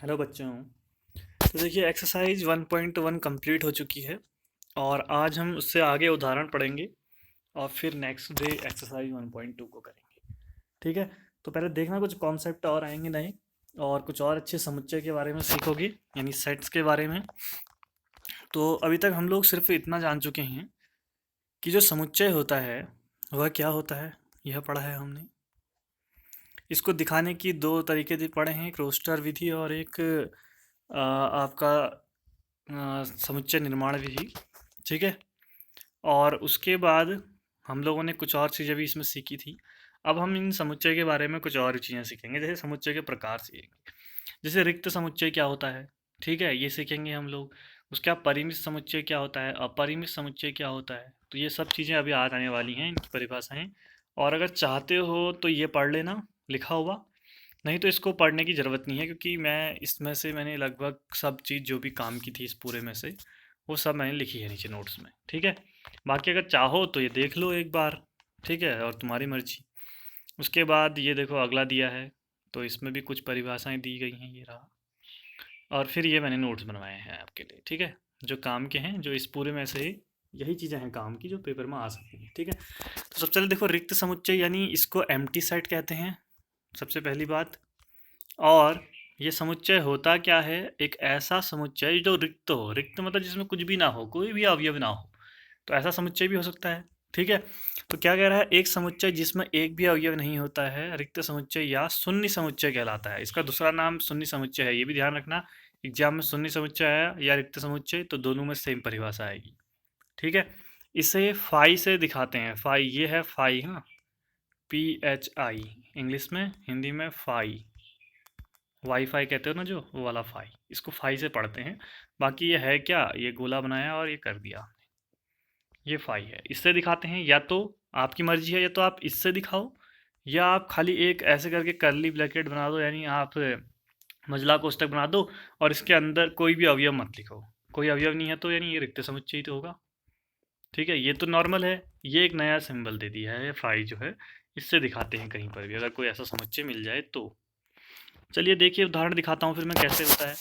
Hello बच्चों। तो देखिए एक्सरसाइज 1.1 कंप्लीट हो चुकी है और आज हम उससे आगे उदाहरण पढ़ेंगे और फिर नेक्स्ट डे एक्सरसाइज 1.2 को करेंगे। ठीक है। तो पहले देखना कुछ कॉन्सेप्ट और आएंगे नए और कुछ और अच्छे समुच्चय के बारे में सीखोगे, यानी सेट्स के बारे में। तो अभी तक हम लोग सिर्फ इतना जान चुके हैं कि जो समुच्चय होता है वह क्या होता है, यह पढ़ा है हमने। इसको दिखाने की दो तरीके पढ़े हैं, एक रोस्टर विधि और एक आपका समुच्चय निर्माण विधि। ठीक है। और उसके बाद हम लोगों ने कुछ और चीज़ें भी इसमें सीखी थी। अब हम इन समुच्चय के बारे में कुछ और चीज़ें सीखेंगे, जैसे समुच्चय के प्रकार सीखेंगे। जैसे रिक्त समुच्चय क्या होता है, ठीक है, ये सीखेंगे हम लोग। उसके बाद परिमित समुच्चय क्या होता है, अपरिमित समुच्चय क्या होता है। तो ये सब चीज़ें अभी आ आने वाली हैं, इनकी परिभाषाएं। और अगर चाहते हो तो ये पढ़ लेना लिखा हुआ, नहीं तो इसको पढ़ने की ज़रूरत नहीं है, क्योंकि मैं इसमें से मैंने लगभग सब चीज़ जो भी काम की थी इस पूरे में से वो सब मैंने लिखी है नीचे नोट्स में। ठीक है। बाकी अगर चाहो तो ये देख लो एक बार, ठीक है, और तुम्हारी मर्जी। उसके बाद ये देखो अगला दिया है, तो इसमें भी कुछ परिभाषाएं दी गई हैं, ये रहा। और फिर ये मैंने नोट्स बनवाए हैं आपके लिए, ठीक है, जो काम के हैं, जो इस पूरे में से यही चीज़ें हैं काम की जो पेपर में आ सकती हैं। ठीक है। तो सबसे पहले देखो रिक्त समुच्चय, यानी इसको एम्प्टी सेट कहते हैं, सबसे पहली बात। और ये समुच्चय होता क्या है, एक ऐसा समुच्चय जो रिक्त हो। रिक्त मतलब जिसमें कुछ भी ना हो, कोई भी अवयव ना हो, तो ऐसा समुच्चय भी हो सकता है। ठीक है। तो क्या कह रहा है, एक समुच्चय जिसमें एक भी अवयव नहीं होता है रिक्त समुच्चय या शून्य समुच्चय कहलाता है। इसका दूसरा नाम शून्य समुच्चय है, ये भी ध्यान रखना। एग्जाम में शून्य समुच्चय आया या रिक्त समुच्चय तो दोनों में सेम परिभाषा आएगी। ठीक है। इसे फाई से दिखाते हैं। फाई, ये है फाई, हाँ, PHI इंग्लिश में, हिंदी में फाई। वाईफाई कहते हो ना जो, वो वाला फाई, इसको फाई से पढ़ते हैं। बाकी ये है क्या, ये गोला बनाया और ये कर दिया, ये फाई है। इससे दिखाते हैं, या तो आपकी मर्जी है, या तो आप इससे दिखाओ, या आप खाली एक ऐसे करके करली ब्रैकेट बना दो, यानी आप मझला कोष्ठक बना दो और इसके अंदर कोई भी अवयव मत लिखो। कोई अवयव नहीं है तो यानी ये रिक्त समुच्चय ही तो होगा। ठीक है, ये तो नॉर्मल है। ये एक नया सिंबल दे दिया है फाई जो है, इससे दिखाते हैं कहीं पर भी अगर कोई ऐसा समुच्चय मिल जाए तो। चलिए देखिए उदाहरण दिखाता हूँ फिर मैं कैसे होता है।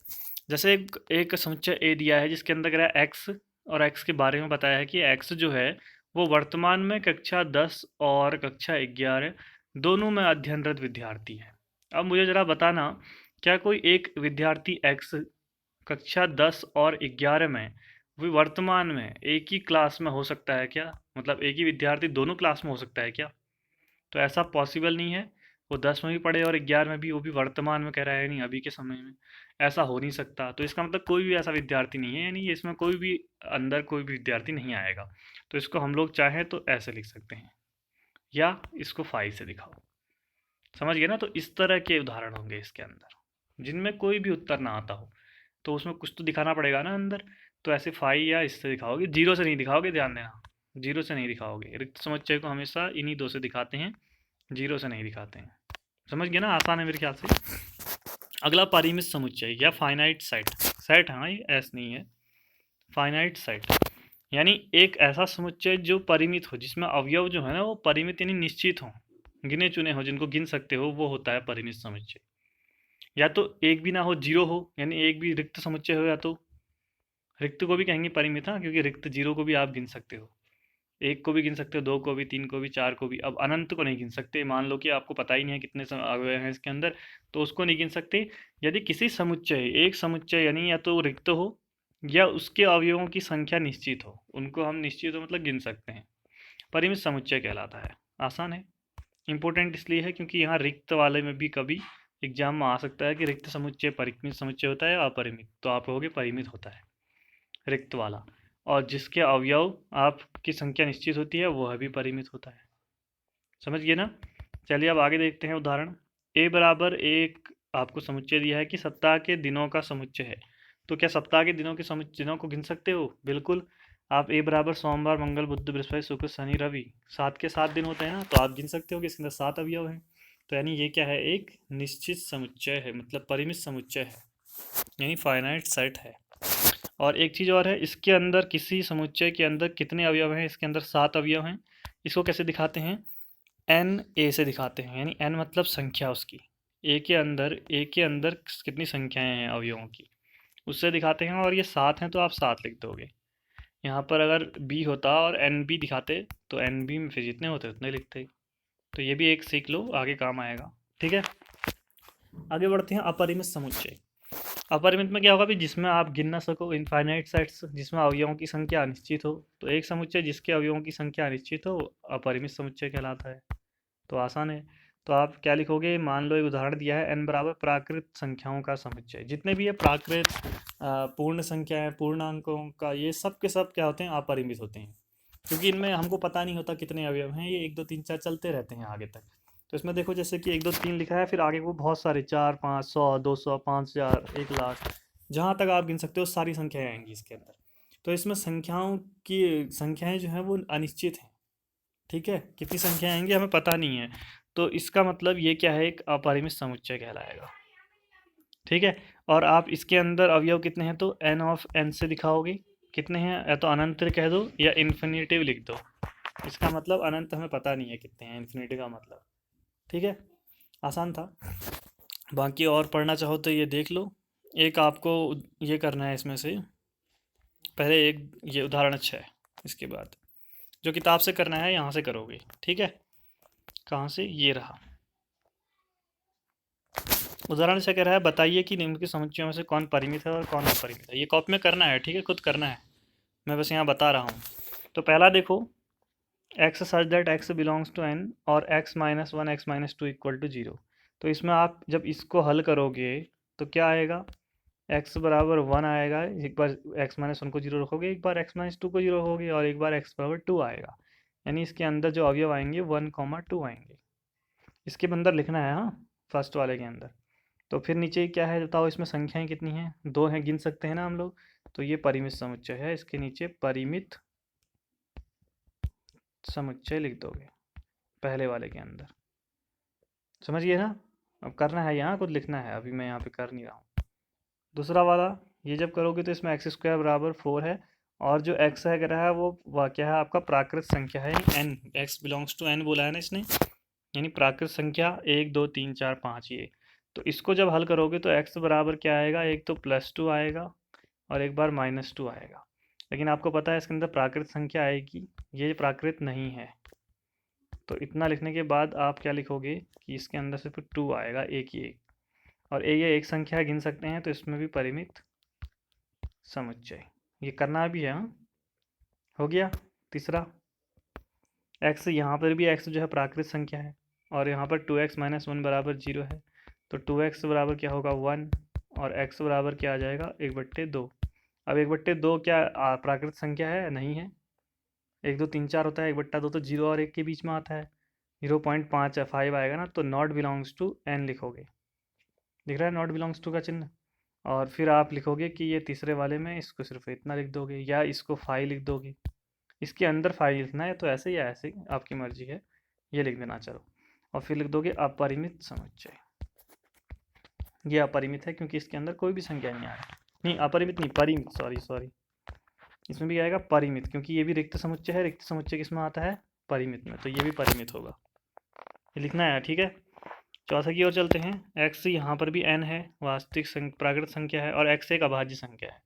जैसे एक समुच्चय ए दिया है जिसके अंदर कह रहा है एक्स, और एक्स के बारे में बताया है कि एक्स जो है वो वर्तमान में कक्षा 10 और कक्षा 11 दोनों में अध्ययनरत विद्यार्थी है। अब मुझे ज़रा बताना, क्या कोई एक विद्यार्थी एक्स कक्षा 10 और 11 में भी वर्तमान में एक ही क्लास में हो सकता है क्या? मतलब एक ही विद्यार्थी दोनों क्लास में हो सकता है क्या? तो ऐसा पॉसिबल नहीं है। वो 10 में भी पढ़े और 11 में भी, वो भी वर्तमान में कह रहा है, नहीं अभी के समय में, ऐसा हो नहीं सकता। तो इसका मतलब कोई भी ऐसा विद्यार्थी नहीं है, यानी इसमें कोई भी अंदर कोई भी विद्यार्थी नहीं आएगा। तो इसको हम लोग चाहें तो ऐसे लिख सकते हैं, या इसको फाइव से दिखाओ। समझ गए ना? तो इस तरह के उदाहरण होंगे इसके अंदर जिनमें कोई भी उत्तर ना आता हो, तो उसमें कुछ तो दिखाना पड़ेगा ना अंदर। तो ऐसे फाइव या इससे दिखाओगे, जीरो से नहीं दिखाओगे, ध्यान देना, जीरो से नहीं दिखाओगे। रिक्त समुच्चय को हमेशा इन्हीं दो से दिखाते हैं, जीरो से नहीं दिखाते हैं। समझ गए ना? आसान है मेरे ख्याल से। अगला परिमित समुच्चय या फाइनाइट सेट। सेट, हाँ, ये एस नहीं है, फाइनाइट सेट यानी एक ऐसा समुच्चय जो परिमित हो, जिसमें अवयव जो है ना वो परिमित यानी निश्चित हो, गिने चुने हो, जिनको गिन सकते हो, वो होता है परिमित समुच्चय। या तो एक भी ना हो, जीरो हो, यानी एक भी रिक्त समुच्चय हो, या तो रिक्त को भी कहेंगे परिमित, हाँ, क्योंकि रिक्त जीरो को भी आप गिन सकते हो, एक को भी गिन सकते हो, दो को भी, तीन को भी, चार को भी। अब अनंत को नहीं गिन सकते, मान लो कि आपको पता ही नहीं है कितने अवयव हैं इसके अंदर, तो उसको नहीं गिन सकते। यदि किसी समुच्चय, एक समुच्चय यानी या तो रिक्त हो या उसके अवयवों की संख्या निश्चित हो, उनको हम निश्चित हो मतलब गिन सकते हैं, परिमित समुच्चय कहलाता है। आसान है। इंपॉर्टेंट इसलिए है क्योंकि यहाँ रिक्त वाले में भी कभी एग्जाम में आ सकता है कि रिक्त समुच्चय परिमित समुच्चय होता है या अपरिमित, तो आप कहोगे परिमित होता है रिक्त वाला। और जिसके अवयव आपकी संख्या निश्चित होती है वह भी परिमित होता है। समझ गए ना? चलिए अब आगे देखते हैं उदाहरण। ए बराबर एक आपको समुच्चय दिया है कि सप्ताह के दिनों का समुच्चय है। तो क्या सप्ताह के दिनों के दिनों को गिन सकते हो? बिल्कुल। आप ए बराबर सोमवार, मंगल, बुध, बृहस्पति, शुक्र, शनि, रवि, 7 के 7 दिन होते हैं ना, तो आप गिन सकते हो कि इसके अंदर 7 अवयव हैं। तो यानी ये क्या है, एक निश्चित समुच्चय है, मतलब परिमित समुच्चय है, यानी फाइनाइट सेट है। और एक चीज़ और है, इसके अंदर किसी समुच्चय के अंदर कितने अवयव हैं? इसके अंदर 7 अवयव हैं। इसको कैसे दिखाते हैं? एन ए से दिखाते हैं, यानी एन मतलब संख्या उसकी, ए के अंदर कितनी संख्याएं हैं अवयवों की, उससे दिखाते हैं। और ये 7 हैं तो आप 7 लिख दोगे। यहाँ पर अगर बी होता और एन बी दिखाते तो एन बी में फिर जितने होते उतने लिखते। तो ये भी एक सीख लो, आगे काम आएगा। ठीक है, आगे बढ़ते हैं। अपरिमित समुच्चय। अपरिमित में क्या होगा भी, जिसमें आप गिन ना सको, इनफाइनाइट सेट्स जिसमें अवयवों की संख्या अनिश्चित हो। तो एक समुच्चय जिसके अवयवों की संख्या अनिश्चित हो अपरिमित समुच्चय कहलाता है। तो आसान है। तो आप क्या लिखोगे, मान लो एक उदाहरण दिया है, n बराबर प्राकृत संख्याओं का समुच्चय। जितने भी ये प्राकृत पूर्ण संख्या है, पूर्णांकों का, ये सब के सब क्या होते हैं, अपरिमित होते हैं। क्योंकि इनमें हमको पता नहीं होता कितने अवयव हैं, ये 1 2 3 4 चलते रहते हैं आगे तक। तो इसमें देखो जैसे कि 1 2 3 लिखा है, फिर आगे वो बहुत सारे 4 5 100 200 5000 1 लाख, जहाँ तक आप गिन सकते हो सारी संख्याएं आएंगी इसके अंदर। तो इसमें संख्याओं की संख्याएं जो हैं वो अनिश्चित हैं। ठीक है, कितनी संख्याएं आएंगी हमें पता नहीं है। तो इसका मतलब ये क्या है, एक अपरिमित समुच्चय कहलाएगा। ठीक है, और आप इसके अंदर अवयव कितने हैं तो n ऑफ n से दिखाओगे कितने हैं, या तो अनंत कह दो या इन्फिनिटिव लिख दो। इसका मतलब अनंत हमें पता नहीं है कितने हैं, इन्फिनिटी का मतलब। ठीक है, आसान था। बाकी और पढ़ना चाहो तो ये देख लो। एक आपको ये करना है इसमें से, पहले एक ये उदाहरण अच्छा है, इसके बाद जो किताब से करना है यहाँ से करोगे। ठीक है, कहाँ से, ये रहा उदाहरण से कह रहा है, बताइए कि निम्नलिखित समुच्चयों में से कौन परिमित है और कौन अपरिमित है। ये कॉपी में करना है, ठीक है, खुद करना है, मैं बस यहाँ बता रहा हूँ। तो पहला देखो, x such that x belongs to n और x minus 1 x minus 2 equal to 0। तो इसमें आप जब इसको हल करोगे तो क्या आएगा, x बराबर 1 आएगा, एक बार x माइनस 1 को 0 रखोगे, एक बार x माइनस 2 को 0 रखोगे, और एक बार x बराबर 2 आएगा। यानी इसके अंदर जो अवयव आएंगे 1, 2 आएंगे। इसके अंदर लिखना है, हाँ, फर्स्ट वाले के अंदर। तो फिर नीचे क्या है बताओ, इसमें संख्याएं कितनी हैं, 2 हैं, गिन सकते हैं ना हम लोग। तो ये परिमित समुच्चय है, इसके नीचे परिमित समुच्चय लिख दोगे पहले वाले के अंदर। समझ गए ना। अब करना है, यहाँ कुछ लिखना है, अभी मैं यहाँ पे कर नहीं रहा हूँ। दूसरा वाला, ये जब करोगे तो इसमें x² बराबर 4 है, और जो x है कह रहा है वो क्या है, आपका प्राकृत संख्या है, n, x belongs to n बोला है ना इसने, यानी प्राकृत संख्या 1 2 3 4 5 ये। तो इसको जब हल करोगे तो x बराबर क्या आएगा, एक तो +2 आएगा और एक बार -2 आएगा। लेकिन आपको पता है इसके अंदर प्राकृत संख्या आएगी, ये प्राकृत नहीं है। तो इतना लिखने के बाद आप क्या लिखोगे कि इसके अंदर सिर्फ 2 आएगा, एक ही एक, और ये एक संख्या गिन सकते हैं, तो इसमें भी परिमित समुच्चय। ये करना भी है, हाँ, हो गया। तीसरा, x, यहाँ पर भी x जो है प्राकृत संख्या है, और यहाँ पर 2x माइनस 1 बराबर 0 है। तो 2x बराबर क्या होगा 1, और x बराबर क्या आ जाएगा 1/2। अब 1/2 क्या प्राकृत संख्या है, नहीं है। 1 2 3 4 होता है, 1/2 तो 0 और 1 के बीच में आता है, 0.5 आएगा ना। तो नॉट बिलोंग्स टू n लिखोगे, दिख रहा है नॉट बिलोंग्स टू का चिन्ह। और फिर आप लिखोगे कि ये तीसरे वाले में इसको सिर्फ इतना लिख दोगे, या इसको 5 लिख दोगे। इसके अंदर 5 लिखना है तो ऐसे या ऐसे, आपकी मर्जी है, ये लिख देना चलो। और फिर लिख दोगे अपरिमित समुच्चय। ये अपरिमित है क्योंकि इसके अंदर कोई भी संख्या नहीं आ रही, नहीं अपरिमित नहीं, परिमित, सॉरी, इसमें भी आएगा परिमित, क्योंकि ये भी रिक्त समुच्चय है। रिक्त समुच्चय किसमें आता है, परिमित में, तो ये भी परिमित होगा, ये लिखना है। ठीक है, चौथा की ओर चलते हैं। x यहाँ पर भी n है, वास्तविक प्राकृत संख्या है, और x एक अभाज्य संख्या है।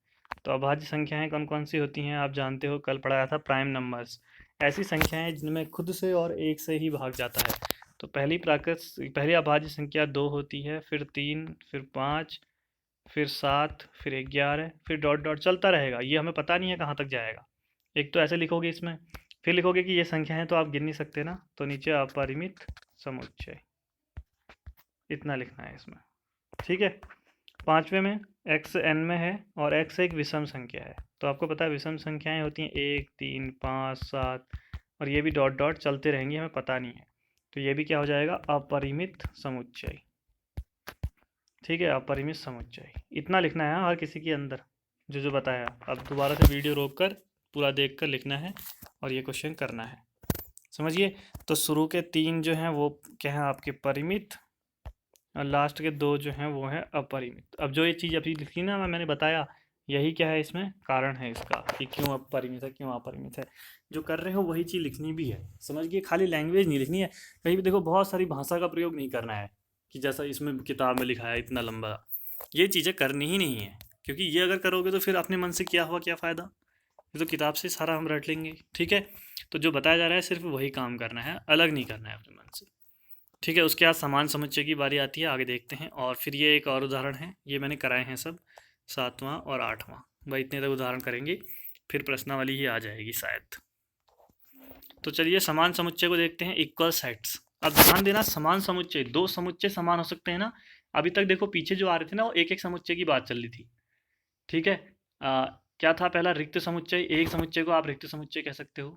तो अभाज्य संख्याएं कौन कौन सी होती हैं आप जानते हो, कल पढ़ाया था, प्राइम नंबर्स। ऐसी संख्याएं जिनमें खुद से और एक से ही भाग जाता है। तो पहली अभाज्य संख्या 2 होती है, फिर 3, फिर 5, फिर 7, फिर 11, फिर डॉट डॉट चलता रहेगा, ये हमें पता नहीं है कहाँ तक जाएगा। एक तो ऐसे लिखोगे इसमें, फिर लिखोगे कि ये संख्या है तो आप गिन नहीं सकते ना, तो नीचे अपरिमित समुच्चय, इतना लिखना है इसमें। ठीक है, पांचवे में x n में है और x एक विषम संख्या है। तो आपको पता है विषम संख्याएं होती हैं 1 3 5 7, और ये भी डॉट डॉट चलते रहेंगे, हमें पता नहीं है। तो ये भी क्या हो जाएगा, अपरिमित समुच्चय। ठीक है, अपरिमित समुच्चय, इतना लिखना है हर किसी के अंदर जो जो बताया। अब दोबारा से वीडियो रोक कर पूरा देख कर लिखना है और ये क्वेश्चन करना है, समझिए। तो शुरू के 3 जो हैं वो क्या है आपके परिमित, और लास्ट के 2 जो हैं वो हैं अपरिमित। अब जो ये चीज़ अभी लिखी ना, मैंने बताया, यही क्या है इसमें कारण है इसका कि क्यों अपरिमित है, क्यों अपरिमित है। जो कर रहे हो वही चीज़ लिखनी भी है, समझिए, खाली लैंग्वेज नहीं लिखनी है। कहीं भी देखो बहुत सारी भाषा का प्रयोग नहीं करना है, कि जैसा इसमें किताब में लिखा है इतना लंबा। ये चीज़ें करनी ही नहीं है, क्योंकि ये अगर करोगे तो फिर अपने मन से क्या हुआ, क्या फ़ायदा। ये तो किताब से सारा हम रट लेंगे, ठीक है। तो जो बताया जा रहा है सिर्फ वही काम करना है, अलग नहीं करना है अपने मन से, ठीक है। उसके बाद समान समुच्चय की बारी आती है, आगे देखते हैं। और फिर ये एक और उदाहरण है, ये मैंने कराए हैं सब 7वां और 8वां, भाई इतने तक उदाहरण करेंगे, फिर प्रश्नावली ही आ जाएगी शायद। तो चलिए समान समुच्चय को देखते हैं, इक्वल सेट्स। अब ध्यान देना, समान समुच्चय, दो समुच्चय समान हो सकते हैं ना। अभी तक देखो पीछे जो आ रहे थे ना, वो एक एक समुच्चय की बात चल रही थी, ठीक है। क्या था पहला, रिक्त समुच्चय, एक समुच्चय को आप रिक्त समुच्चय कह सकते हो।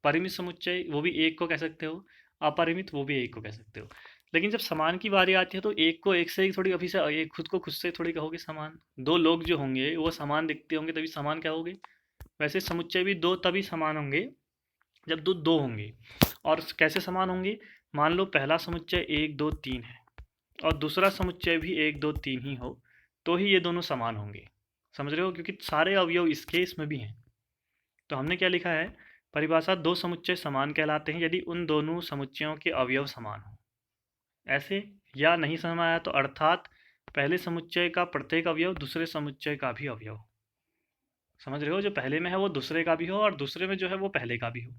परिमित समुच्चय, वो भी एक को कह सकते हो। अपरिमित, वो भी एक को कह सकते हो। लेकिन जब समान की बारी आती है तो एक को एक से ही थोड़ी, अभी से एक खुद को खुद से थोड़ी कहोगे समान। दो लोग जो होंगे वो समान दिखते होंगे तभी समान कहोगे। वैसे समुच्चय भी दो तभी समान होंगे जब दो दो होंगे। और कैसे समान होंगे, मान लो पहला समुच्चय 1 2 3 है और दूसरा समुच्चय भी 1 2 3 ही हो, तो ही ये दोनों समान होंगे। समझ रहे हो, क्योंकि सारे अवयव इसके इसमें भी हैं। तो हमने क्या लिखा है, परिभाषा, दो समुच्चय समान कहलाते हैं यदि उन दोनों समुच्चयों के अवयव समान हो। ऐसे, या नहीं समझ में आया तो अर्थात पहले समुच्चय का प्रत्येक अवयव दूसरे समुच्चय का भी अवयव। समझ रहे हो, जो पहले में है वो दूसरे का भी हो और दूसरे में जो है वो पहले का भी हो,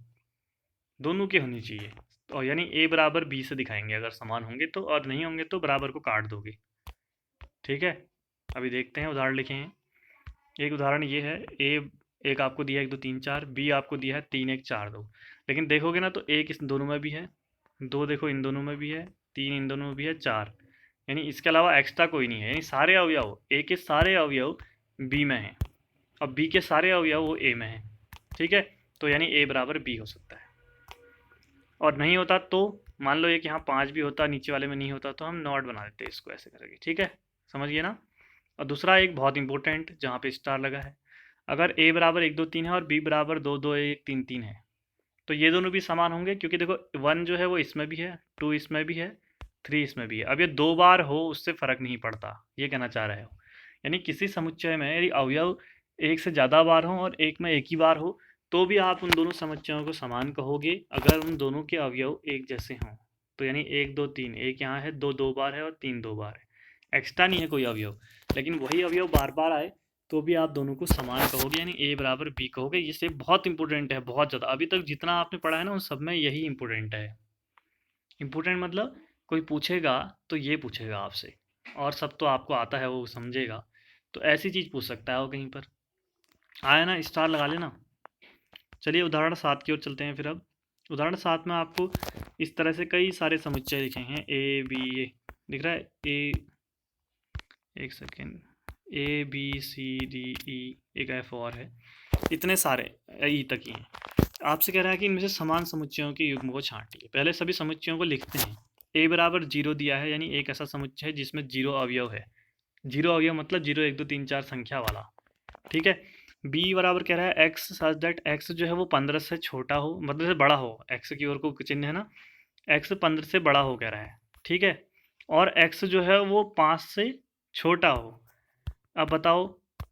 दोनों की होनी चाहिए। और यानी a बराबर b से दिखाएंगे अगर समान होंगे तो, और नहीं होंगे तो बराबर को काट दोगे, ठीक है। अभी देखते हैं उदाहरण लिखे हैं। एक उदाहरण ये है, a एक आपको दिया है 1 2 3 4, b आपको दिया है 3 1 4 2। लेकिन देखोगे ना तो एक इस दोनों में भी है, दो देखो इन दोनों में भी है, तीन इन दोनों में भी है, चार, यानी इसके अलावा एक्स्ट्रा कोई नहीं है। यानी सारे अवयव a के सारे अवयव b में हैं और b के सारे अवयव वो a में हैं, ठीक है। तो यानी a बराबर b हो सकता है। और नहीं होता तो मान लो एक यहाँ 5 भी होता, नीचे वाले में नहीं होता, तो हम नॉट बना देते इसको ऐसे करके, ठीक है। समझिए ना। और दूसरा एक बहुत इंपॉर्टेंट जहाँ पे स्टार लगा है, अगर a बराबर 1 2 3 है और b बराबर 2 2 1 3 3 है, तो ये दोनों भी समान होंगे, क्योंकि देखो 1 जो है वो इसमें भी है, 2 इसमें भी है, 3 इसमें भी है। अब ये दो बार हो उससे फर्क नहीं पड़ता, ये कहना चाह रहे हो। यानी किसी समुच्चय में यदि अवयव एक से ज़्यादा बार हो और एक में एक ही बार हो, तो भी आप उन दोनों समुच्चयों को समान कहोगे अगर उन दोनों के अवयव एक जैसे हों। तो यानी 1 2 3, एक यहाँ है, दो दो बार है और तीन दो बार है, एक्स्ट्रा नहीं है कोई अवयव, लेकिन वही अवयव बार बार आए तो भी आप दोनों को समान कहोगे, यानी a बराबर b कहोगे। ये से बहुत इंपॉर्टेंट है, बहुत ज़्यादा। अभी तक जितना आपने पढ़ा है ना उन सब में यही इंपॉर्टेंट है। इंपॉर्टेंट मतलब कोई पूछेगा तो ये पूछेगा आपसे, और सब तो आपको आता है वो समझेगा, तो ऐसी चीज़ पूछ सकता है वो कहीं पर। आया ना, स्टार लगा लेना। चलिए उदाहरण 7 की ओर चलते हैं फिर। अब उदाहरण 7 में आपको इस तरह से कई सारे समुच्चय लिखे हैं, ए बी, ए दिख रहा है, ए, एक second, A B C D E, एक एफ और है, इतने सारे ई तक ही हैं। आपसे कह रहा है कि इनमें से समान समुच्चयों के युग्म को छांटिए। पहले सभी समुच्चयों को लिखते हैं। ए बराबर 0 दिया है, यानी एक ऐसा समुच्चय है जिसमें 0 अवयव है। 0 अवयव मतलब 0 1 2 3 4 संख्या वाला, ठीक है। बी बराबर कह रहा है एक्स सच दैट एक्स जो है वो 15 से छोटा हो, मतलब से बड़ा हो, एक्स की ओर को चिन्ह है ना, एक्स 15 से बड़ा हो कह रहा है, ठीक है। और एक्स जो है वो 5 से छोटा हो। अब बताओ,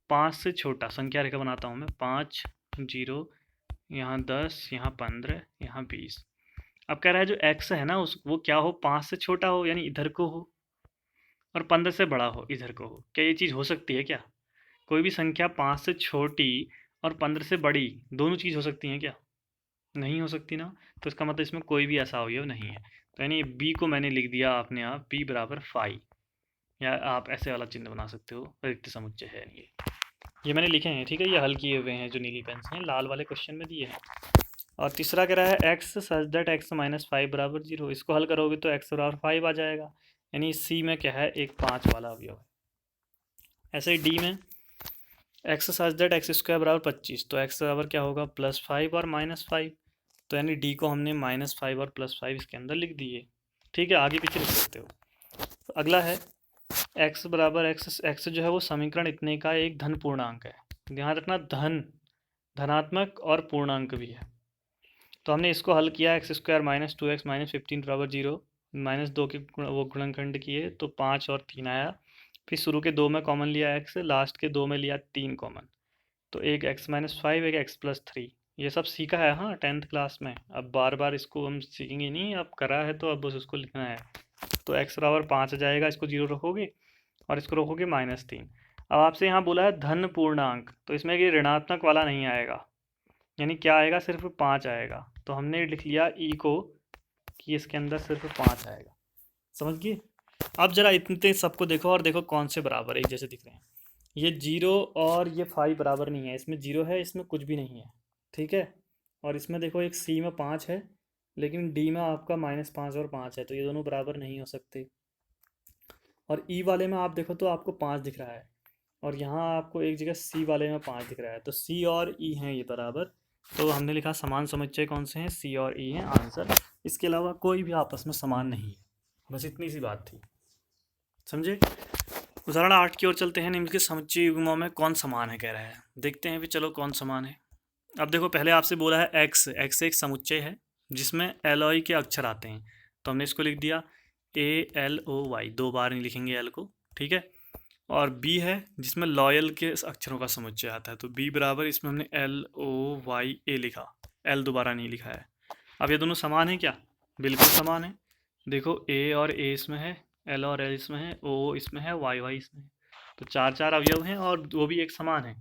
5 से छोटा, संख्या रेखा बनाता हूँ मैं, 5 0, यहाँ 10, यहाँ 15, यहाँ 20। अब कह रहा है जो x है ना उस वो क्या हो, 5 से छोटा हो यानी इधर को हो, और 15 से बड़ा हो इधर को हो। क्या ये चीज़ हो सकती है क्या? कोई भी संख्या 5 से छोटी और 15 से बड़ी, दोनों चीज़ हो सकती हैं क्या? नहीं हो सकती ना। तो इसका मतलब इसमें कोई भी ऐसा अवयव नहीं है। तो यानी b को मैंने लिख दिया अपने आप, b बराबर 5, या आप ऐसे वाला चिन्ह बना सकते हो, रिक्त समुच्चय है ये मैंने लिखे हैं, ठीक है। ये हल किए हुए हैं जो नीली पेन से हैं, लाल वाले क्वेश्चन में दिए हैं। और तीसरा कह रहा है x such that x minus 5 बराबर 0। इसको हल करोगे तो एक्स बराबर 5 आ जाएगा, यानी सी में क्या है, एक 5 वाला अवयव है। ऐसे ही डी में x such that x square बराबर 25, तो एक्स बराबर क्या होगा, +5 और -5। तो यानी डी को हमने -5 और +5 इसके अंदर लिख दिए, ठीक है। आगे पीछे लिख सकते हो। तो अगला है एक्स बराबर एक्स जो है वो समीकरण इतने का एक धन पूर्णांक है। ध्यान रखना, धन, धनात्मक और पूर्णांक भी है। तो हमने इसको हल किया, एक्स स्क्वायर -2x -15 बराबर 0, -2 के वो गुणनखंड किए तो 5 और 3 आया। फिर शुरू के 2 में कॉमन लिया x, लास्ट के 2 में लिया 3 कॉमन, तो एक x-5, एक x+3। ये सब सीखा है हाँ 10th क्लास में। अब बार बार इसको हम सीखेंगे नहीं, अब करा है तो अब बस उसको लिखना है। तो x बराबर 5 आ जाएगा, इसको 0 रखोगे और इसको रखोगे -3। अब आपसे यहाँ बोला है धन पूर्णांक, तो इसमें कि ऋणात्मक वाला नहीं आएगा, यानी क्या आएगा, सिर्फ 5 आएगा। तो हमने लिख लिया ई को कि इसके अंदर सिर्फ 5 आएगा। समझ गए? अब जरा इतने सबको देखो और देखो कौन से बराबर एक जैसे दिख रहे हैं। ये 0 और ये 5 बराबर नहीं है, इसमें 0 है, इसमें कुछ भी नहीं है, ठीक है। और इसमें देखो एक सी में 5 है, लेकिन डी में आपका -5 और 5 है, तो ये दोनों बराबर नहीं हो सकते। और ई वाले में आप देखो तो आपको 5 दिख रहा है, और यहाँ आपको एक जगह सी वाले में 5 दिख रहा है, तो सी और ई हैं ये बराबर। तो हमने लिखा समान समुच्चय कौन से हैं, सी और ई हैं आंसर। इसके अलावा कोई भी आपस में समान नहीं है, बस इतनी सी बात थी। समझे? उदाहरण 8 की ओर चलते हैं। निम्नलिखित समुच्चय युग्मों में कौन समान है कह रहा है, देखते हैं भी चलो कौन समान है। अब देखो पहले आपसे बोला है एक्स एक समुच्चय है जिसमें एल ओ के अक्षर आते हैं, तो हमने इसको लिख दिया ALOY, 2 बार नहीं लिखेंगे एल को, ठीक है। और बी है जिसमें लॉयल के अक्षरों का समुच्चय आता है, तो बी बराबर इसमें हमने LOYA लिखा, एल दोबारा नहीं लिखा है। अब ये दोनों समान है क्या? बिल्कुल समान है। देखो ए और ए इसमें है, एल और एल इसमें है, ओ इसमें है, वाई इसमें है, तो 4 अवयव हैं और वो भी एक समान है,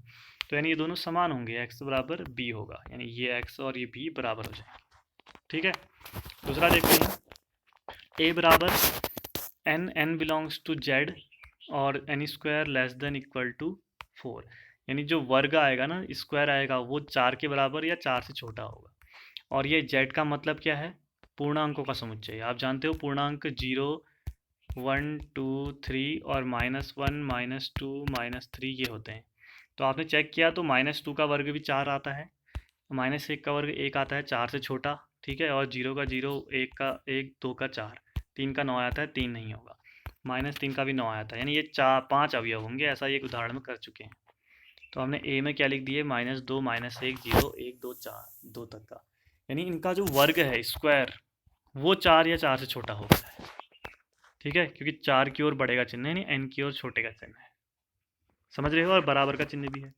तो यानी ये दोनों समान होंगे, एक्स बराबर बी होगा, यानी ये एक्स और ये बी बराबर हो जाएंगे, ठीक है। दूसरा देखते हैं, ए बराबर एन बिलोंग्स टू जेड और n square less than equal to 4, यानी जो वर्ग आएगा ना, स्क्वायर आएगा, वो 4 के बराबर या 4 से छोटा होगा। और ये जेड का मतलब क्या है, पूर्णांकों का समुच्चय। आप जानते हो पूर्णांक 0, 1, 2, 3 और -1, -2, -3 ये होते हैं। तो आपने चेक किया तो -2 का वर्ग भी 4 आता है, -1 का वर्ग 1 आता है, 4 से छोटा, ठीक है। और 0 का 0, 1 का 1, 2 का 4, 3 का 9 आता है, 3 नहीं होगा, -3 का भी 9 आता है, यानी ये 5 अवयव होंगे, ऐसा एक उदाहरण में कर चुके हैं। तो हमने ए में क्या लिख दिए, -2, -1, 0, 1, 2, 4, 2 तक का, यानी इनका जो वर्ग है स्क्वायर वो 4 या 4 से छोटा होता है, ठीक है, क्योंकि 4 की ओर बढ़ेगा चिन्ह, यानी n की ओर छोटे का चिन्ह है, समझ रहे हो, और बराबर का चिन्ह भी है।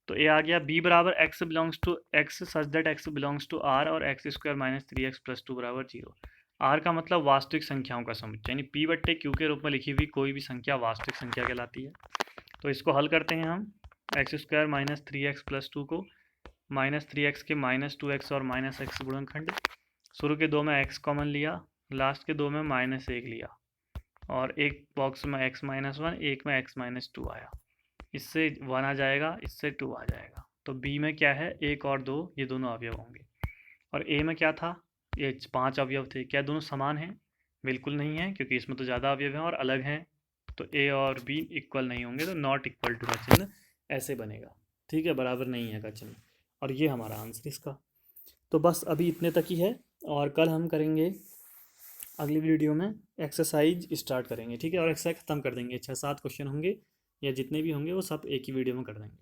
तो ये आ गया बी बराबर x belongs to x such that x belongs to R और एक्स स्क्वायर -3x + 2 बराबर 0। आर का मतलब वास्तविक संख्याओं का समुच्चय, यानी पी बट्टे क्यू के रूप में लिखी हुई कोई भी संख्या वास्तविक संख्या कहलाती है। तो इसको हल करते हैं हम, एक्स स्क्वायर -3x + 2 को -3x के -2x और -x गुणनखंड, शुरू के 2 में x कॉमन लिया, लास्ट के 2 में -1 लिया, और एक बॉक्स में x -1, एक में x -2 आया, इससे 1 आ जाएगा, इससे 2 आ जाएगा। तो बी में क्या है, 1 और 2 ये दोनों अवयव होंगे। और ए में क्या था, ये 5 अवयव थे, क्या दोनों समान हैं? बिल्कुल नहीं है, क्योंकि इसमें तो ज़्यादा अवयव हैं और अलग हैं, तो ए और बी इक्वल नहीं होंगे, तो नॉट इक्वल टू का चिन्ह ऐसे बनेगा, ठीक है, बराबर नहीं है का चिन्ह। और ये हमारा आंसर इसका। तो बस अभी इतने तक ही है, और कल हम करेंगे अगली वीडियो में एक्सरसाइज स्टार्ट करेंगे, ठीक है, और एक्सरसाइज ख़त्म कर देंगे। 6-7 क्वेश्चन होंगे या जितने भी होंगे वो सब एक ही वीडियो में कर देंगे।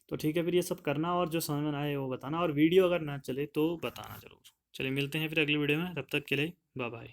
तो ठीक है, फिर ये सब करना और जो समझ में ना आए वो बताना, और वीडियो अगर ना चले तो बताना ज़रूर। चलिए मिलते हैं फिर अगली वीडियो में, तब तक के लिए बाय बाय।